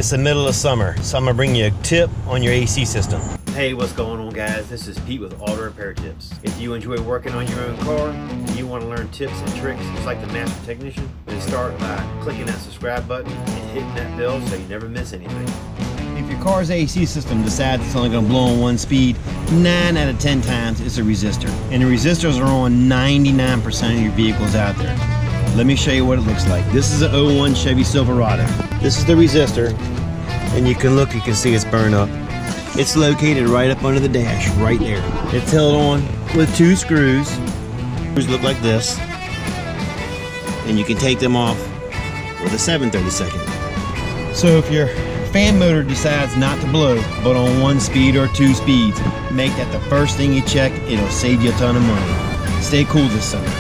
It's the middle of summer, so I'm gonna bring you a tip on your AC system. Hey, what's going on, guys? This is Pete with Auto Repair Tips. If you enjoy working on your own car and you want to learn tips and tricks just like the master technician, then start by clicking that subscribe button and hitting that bell so you never miss anything. If your car's AC system decides it's only going to blow on one speed, 9 out of 10 times it's a resistor. And the resistors are on 99% of your vehicles out there. Let me show you what it looks like. This is an 01 Chevy Silverado. This is the resistor, and you can see it's burned up. It's located right up under the dash, right there. It's held on with 2 screws. Screws look like this, and you can take them off with a 7/32. So if your fan motor decides not to blow, but on 1 speed or 2 speeds, make that the first thing you check. It'll save you a ton of money. Stay cool this summer.